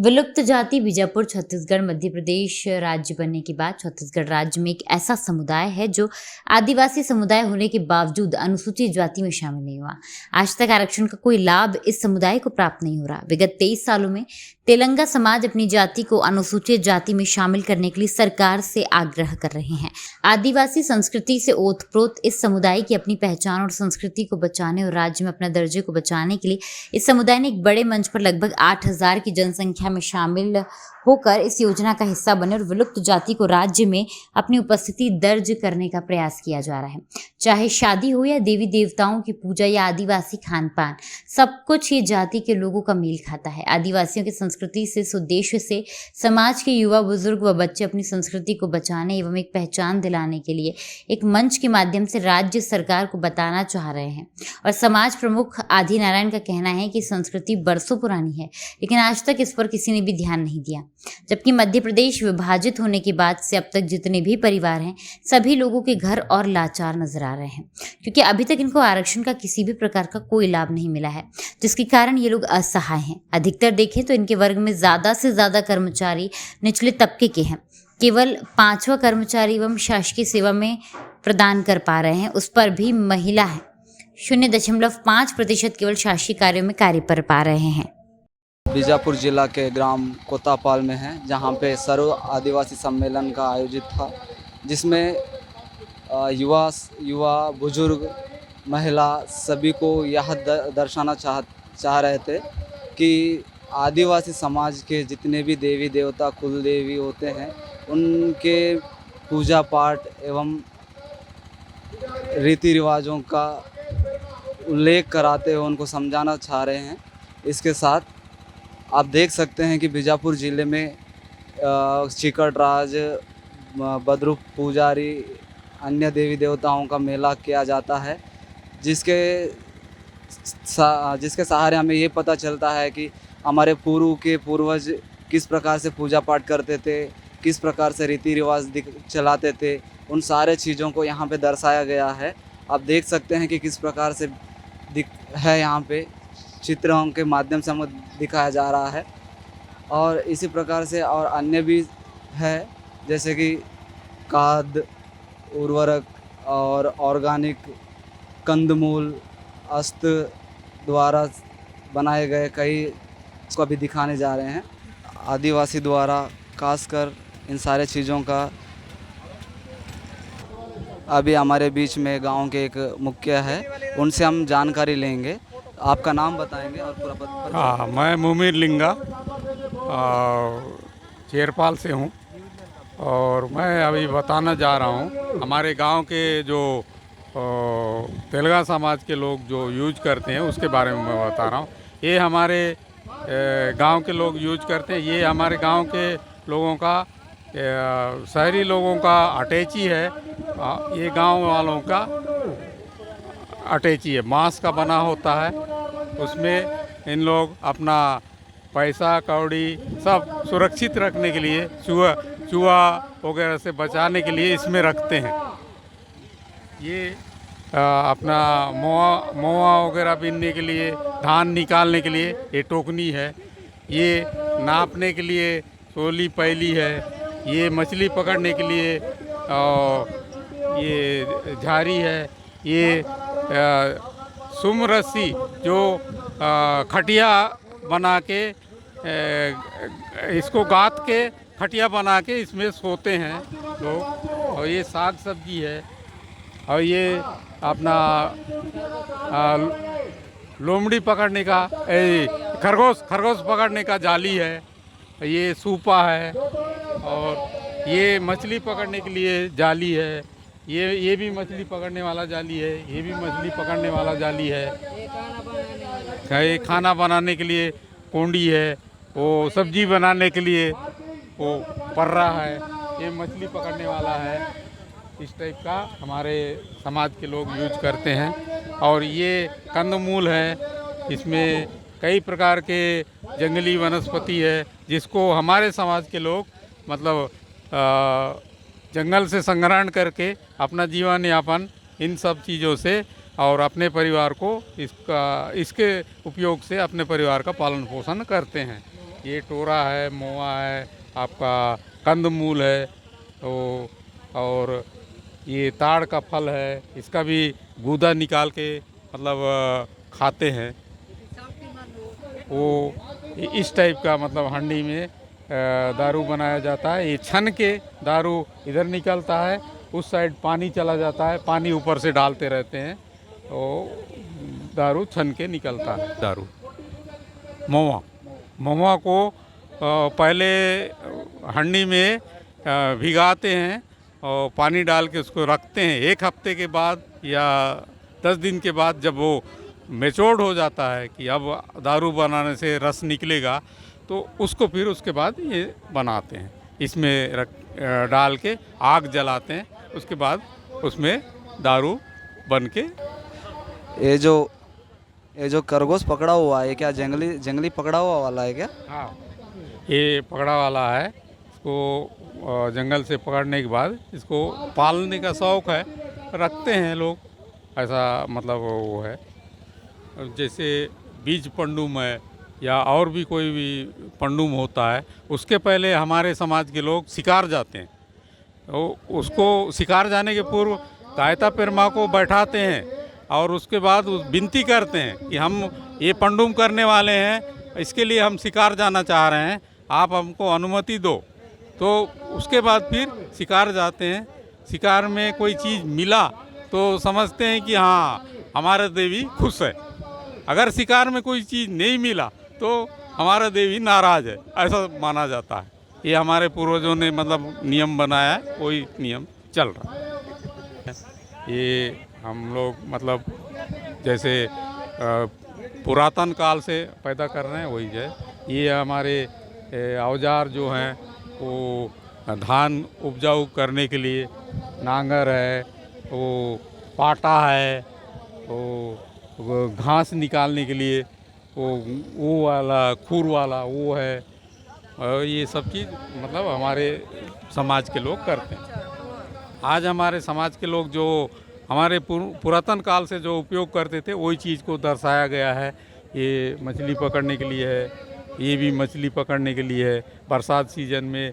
विलुप्त जाति बीजापुर छत्तीसगढ़ मध्य प्रदेश राज्य बनने के बाद छत्तीसगढ़ राज्य में एक ऐसा समुदाय है जो आदिवासी समुदाय होने के बावजूद अनुसूचित जाति में शामिल नहीं हुआ। आज तक आरक्षण का कोई लाभ इस समुदाय को प्राप्त नहीं हो रहा। विगत 23 सालों में तेलंगा समाज अपनी जाति को अनुसूचित जाति में शामिल करने के लिए सरकार से आग्रह कर रहे हैं। आदिवासी संस्कृति से ओतप्रोत इस समुदाय की अपनी पहचान और संस्कृति को बचाने और राज्य में अपने दर्जे को बचाने के लिए इस समुदाय ने एक बड़े मंच पर लगभग 8,000 की जनसंख्या में शामिल होकर इस योजना का हिस्सा बने और विलुप्त जाति को राज्य में अपनी उपस्थिति दर्ज करने का प्रयास किया जा रहा है। चाहे शादी हो या देवी देवताओं की पूजा या आदिवासी खान पान, सब कुछ ये जाति के लोगों का मेल खाता है। आदिवासियों की संस्कृति से इस उद्देश्य से समाज के युवा, बुजुर्ग व बच्चे अपनी संस्कृति को बचाने एवं एक पहचान दिलाने के लिए एक मंच के माध्यम से राज्य सरकार को बताना चाह रहे हैं। और समाज प्रमुख आदि नारायण का कहना है कि संस्कृति बरसों पुरानी है, लेकिन आज तक इस पर किसी ने भी ध्यान नहीं दिया। जबकि मध्य प्रदेश विभाजित होने के बाद से अब तक जितने भी परिवार हैं, सभी लोगों के घर और लाचार नजर आ रहे हैं, क्योंकि अभी तक इनको आरक्षण का किसी भी प्रकार का कोई लाभ नहीं मिला है, जिसके कारण ये लोग असहाय हैं। अधिकतर देखें तो इनके वर्ग में ज़्यादा से ज़्यादा कर्मचारी निचले तबके के हैं। केवल 5वां कर्मचारी एवं शासकीय सेवा में प्रदान कर पा रहे हैं, उस पर भी महिला है। 0.5% केवल शासकीय कार्यों में कार्य कर पा रहे हैं। बीजापुर जिला के ग्राम कोतापाल में है, जहाँ पे सर्व आदिवासी सम्मेलन का आयोजित था, जिसमें युवा बुजुर्ग महिला सभी को यह दर्शाना चाह रहे थे कि आदिवासी समाज के जितने भी देवी देवता कुल देवी होते हैं, उनके पूजा पाठ एवं रीति रिवाजों का उल्लेख कराते हुए उनको समझाना चाह रहे हैं। इसके साथ आप देख सकते हैं कि बीजापुर ज़िले में चिकटराज, बद्रुक पुजारी, अन्य देवी देवताओं का मेला किया जाता है, जिसके सहारे हमें ये पता चलता है कि हमारे पूर्वज किस प्रकार से पूजा पाठ करते थे, किस प्रकार से रीति रिवाज चलाते थे, उन सारे चीज़ों को यहाँ पे दर्शाया गया है। आप देख सकते हैं कि किस प्रकार से है यहाँ पे चित्रों के माध्यम से हमें दिखाया जा रहा है। और इसी प्रकार से और अन्य भी है, जैसे कि खाद, उर्वरक और ऑर्गेनिक कंदमूल अस्त्र द्वारा बनाए गए कई इसको अभी दिखाने जा रहे हैं। आदिवासी द्वारा खासकर इन सारे चीज़ों का अभी हमारे बीच में गांव के एक मुखिया है, उनसे हम जानकारी लेंगे। आपका नाम बताएंगे और पूरा पता? हाँ, मैं मुमीर लिंगा चेरपाल से हूँ और मैं अभी बताना जा रहा हूँ हमारे गांव के जो तेलंगा समाज के लोग जो यूज करते हैं उसके बारे में मैं बता रहा हूँ। ये हमारे गांव के लोग यूज करते हैं। ये हमारे गांव के लोगों का, शहरी लोगों का अटैची है, ये गांव वालों का अटैची है, बांस का बना होता है। उसमें इन लोग अपना पैसा कौड़ी सब सुरक्षित रखने के लिए, चूहा वगैरह से बचाने के लिए इसमें रखते हैं। ये अपना मोआ वगैरह बीनने के लिए, धान निकालने के लिए ये टोकनी है। ये नापने के लिए सोली पैली है। ये मछली पकड़ने के लिए ये झारी है। ये सुम रस्सी जो खटिया बना के इसको गाथ के खटिया बना के इसमें सोते हैं लोग। और ये साग सब्जी है। और ये अपना लोमड़ी पकड़ने का, खरगोश पकड़ने का जाली है। ये सूपा है। और ये मछली पकड़ने के लिए जाली है। ये भी मछली पकड़ने वाला जाली है। ये भी मछली पकड़ने वाला जाली है। ये खाना बनाने के लिए कोंडी है। वो सब्जी बनाने के लिए वो पर्रा है। ये मछली पकड़ने वाला है। इस टाइप का हमारे समाज के लोग यूज करते हैं। और ये कंदमूल है। इसमें कई प्रकार के जंगली वनस्पति है, जिसको हमारे समाज के लोग मतलब जंगल से संग्रहण करके अपना जीवन यापन इन सब चीज़ों से और अपने परिवार को इसके उपयोग से अपने परिवार का पालन पोषण करते हैं। ये टोरा है, मोआ है, आपका कंदमूल है, तो और ये ताड़ का फल है, इसका भी गूदा निकाल के मतलब खाते हैं। वो इस टाइप का मतलब हंडी में दारू बनाया जाता है। ये छन के दारू इधर निकलता है, उस साइड पानी चला जाता है, पानी ऊपर से डालते रहते हैं, तो दारू छन के निकलता है। दारू महुआ को पहले हंडी में भिगाते हैं और पानी डाल के उसको रखते हैं। 1 हफ्ते के बाद या 10 दिन के बाद जब वो मैच्योर्ड हो जाता है कि अब दारू बनाने से रस निकलेगा, तो उसको फिर उसके बाद ये बनाते हैं। इसमें डाल के आग जलाते हैं, उसके बाद उसमें दारू बन के। ये जो खरगोश पकड़ा हुआ है, ये क्या जंगली पकड़ा हुआ वाला है क्या? हाँ, ये पकड़ा वाला है। इसको जंगल से पकड़ने के बाद इसको पालने का शौक़ है, रखते हैं लोग, ऐसा मतलब वो है। जैसे बीज पंडुम है या और भी कोई भी पंडुम होता है, उसके पहले हमारे समाज के लोग शिकार जाते हैं, तो उसको शिकार जाने के पूर्व तायता पेरमा को बैठाते हैं और उसके बाद विनती करते हैं कि हम ये पंडुम करने वाले हैं, इसके लिए हम शिकार जाना चाह रहे हैं, आप हमको अनुमति दो। तो उसके बाद फिर शिकार जाते हैं। शिकार में कोई चीज़ मिला तो समझते हैं कि हाँ, हमारा देवी खुश है। अगर शिकार में कोई चीज़ नहीं मिला तो हमारा देवी नाराज़ है, ऐसा माना जाता है। ये हमारे पूर्वजों ने मतलब नियम बनाया है, वही नियम चल रहा है। ये हम लोग मतलब जैसे पुरातन काल से पैदा कर रहे हैं, वही है। ये हमारे औजार जो हैं वो धान उपजाऊ करने के लिए नांगर है, वो पाटा है, वो घास निकालने के लिए वो वाला खूर वाला वो है, और ये सब चीज़ मतलब हमारे समाज के लोग करते हैं। आज हमारे समाज के लोग जो हमारे पुरातन काल से जो उपयोग करते थे, वही चीज़ को दर्शाया गया है। ये मछली पकड़ने के लिए है, ये भी मछली पकड़ने के लिए है बरसात सीजन में।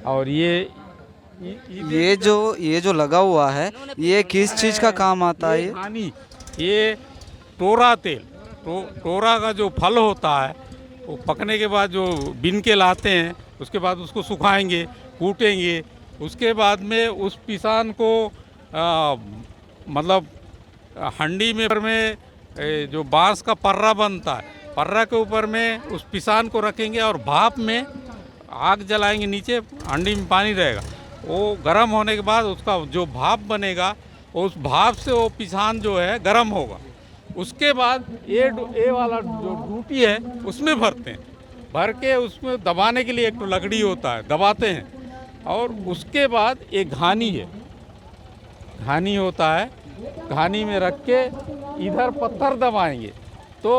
और ये जो लगा हुआ है, ये किस चीज़ का काम आता है? ये टोरा तेल, टोरा का जो फल होता है, वो पकने के बाद जो बिन के लाते हैं, उसके बाद उसको सुखाएंगे, कूटेंगे, उसके बाद में उस पिसान को मतलब हंडी में जो बांस का पर्रा बनता है, पर्रा के ऊपर में उस पिसान को रखेंगे और भाप में आग जलाएंगे। नीचे हंडी में पानी रहेगा, वो गर्म होने के बाद उसका जो भाप बनेगा, उस भाप से वो पिसान जो है गर्म होगा। उसके बाद ये वाला जो डूटी है उसमें भरते हैं, भर के उसमें दबाने के लिए एक तो लकड़ी होता है, दबाते हैं। और उसके बाद एक घानी है, घानी होता है, घानी में रख के इधर पत्थर दबाएंगे तो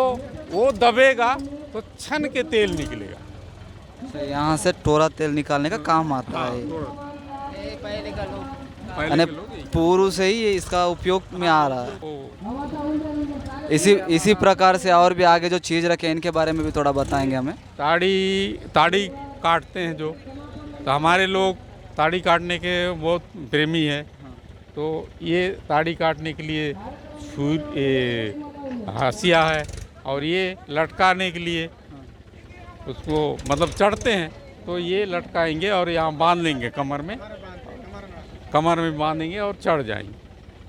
वो दबेगा तो छन के तेल निकलेगा। यहाँ से टोरा तेल निकालने का काम आता है। यानी पूर्व से ही इसका उपयोग में आ रहा है। इसी प्रकार से और भी आगे जो चीज़ रखे, इनके बारे में भी थोड़ा बताएंगे हमें। ताड़ी काटते हैं जो, तो हमारे लोग ताड़ी काटने के बहुत प्रेमी है। तो ये ताड़ी काटने के लिए हंसिया है, और ये लटकाने के लिए उसको मतलब चढ़ते हैं, तो ये लटकाएंगे और यहाँ बांध लेंगे, कमर में बांधेंगे और चढ़ जाएंगे।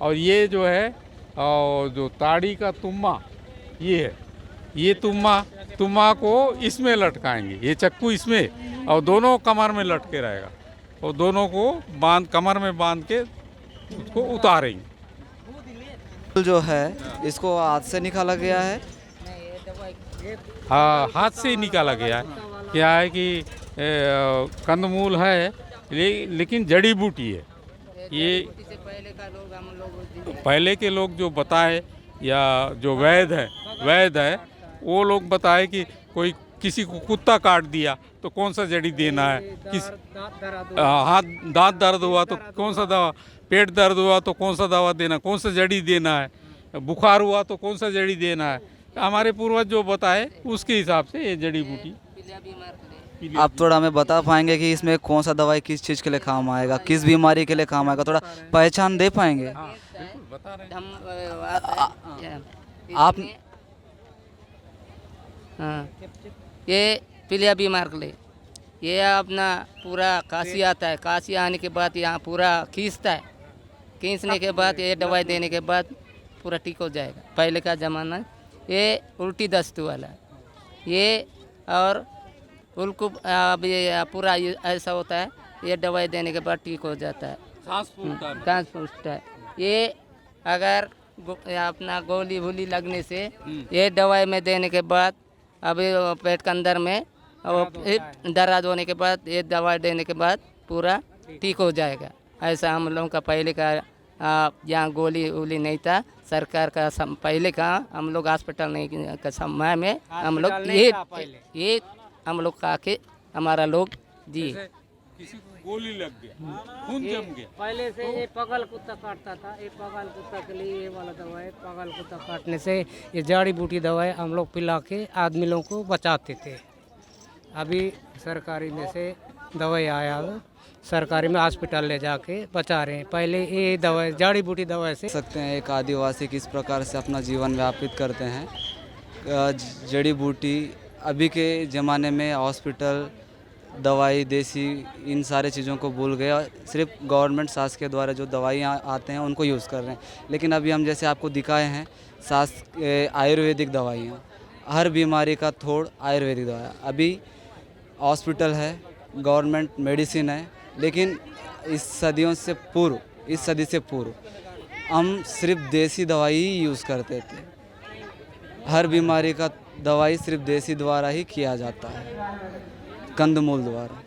और ये जो है जो ताड़ी का तुम्मा ये है, ये तुम्मा को इसमें लटकाएंगे, ये चक्कू इसमें, और दोनों कमर में लटके रहेगा, और दोनों को कमर में बांध के उसको उतारेंगे। जो है इसको हाथ से निकाला गया है। हाँ, हाथ से ही निकाला गया है। क्या है कि कंदमूल है, लेकिन जड़ी बूटी है। ये पहले के लोग जो बताए, या जो वैद है वो लोग बताए कि कोई किसी को कुत्ता काट दिया तो कौन सा जड़ी देना है, दांत दर्द हुआ तो कौन सा दवा, पेट दर्द हुआ तो कौन सा दवा देना, कौन सा जड़ी देना है, बुखार हुआ तो कौन सा जड़ी देना है, हमारे पूर्वज जो बताए उसके हिसाब से ये जड़ी बूटी आप थोड़ा हमें बता पाएंगे कि इसमें कौन सा दवाई किस चीज़ के लिए काम आएगा, किस बीमारी के लिए काम आएगा, थोड़ा पहचान दे पाएंगे? हाँ बिल्कुल बता रहे हैं। आप हाँ, ये पीलिया बीमार के लिए ये अपना पूरा काशी आता है, काशी आने के बाद यहाँ पूरा खींचता है, खींचने के बाद ये दवाई देने के बाद पूरा ठीक हो जाएगा। पहले का ज़माना ये उल्टी दस्त वाला है ये, और उनको अब ये पूरा ऐसा होता है, ये दवाई देने के बाद ठीक हो जाता है, सांस फूलता है। सांस फूलता है। ये अगर अपना गोली वोली लगने से ये दवाई में देने के बाद अभी पेट के अंदर में दर्द होने के बाद ये दवाई देने के बाद पूरा ठीक हो जाएगा। ऐसा हम लोगों का पहले का यहाँ गोली वोली नहीं था, सरकार का पहले का हम लोग हॉस्पिटल नहीं का समय में हम लोग ये हम लोग का के हमारा लोग जी किसी को गोली लग गया, खून जम गया, पहले से ये पगल कुत्ता काटता था, ये पगल कुत्ता के लिए ये वाला दवाई, पगल कुत्ता काटने से ये जड़ी बूटी दवाई हम लोग पिला के आदमी लोगों को बचाते थे। अभी सरकारी में से दवाई आया, सरकारी में हॉस्पिटल ले जाके बचा रहे हैं। पहले ये दवाई जड़ी बूटी दवाई से सकते हैं एक आदिवासी किस प्रकार से अपना जीवन व्यापित करते हैं। जड़ी बूटी अभी के ज़माने में हॉस्पिटल, दवाई, देसी, इन सारे चीज़ों को भूल गए और सिर्फ गवर्नमेंट शासन के द्वारा जो दवाइयाँ आते हैं उनको यूज़ कर रहे हैं। लेकिन अभी हम जैसे आपको दिखाए हैं आयुर्वेदिक दवाइयाँ, हर बीमारी का थोड़ आयुर्वेदिक दवाई। अभी हॉस्पिटल है, गवर्नमेंट मेडिसिन है, लेकिन इस सदियों से पूर्व, इस सदी से पूर्व हम सिर्फ देसी दवाई ही यूज़ करते थे। हर बीमारी का दवाई सिर्फ देसी द्वारा ही किया जाता है, कंदमूल द्वारा।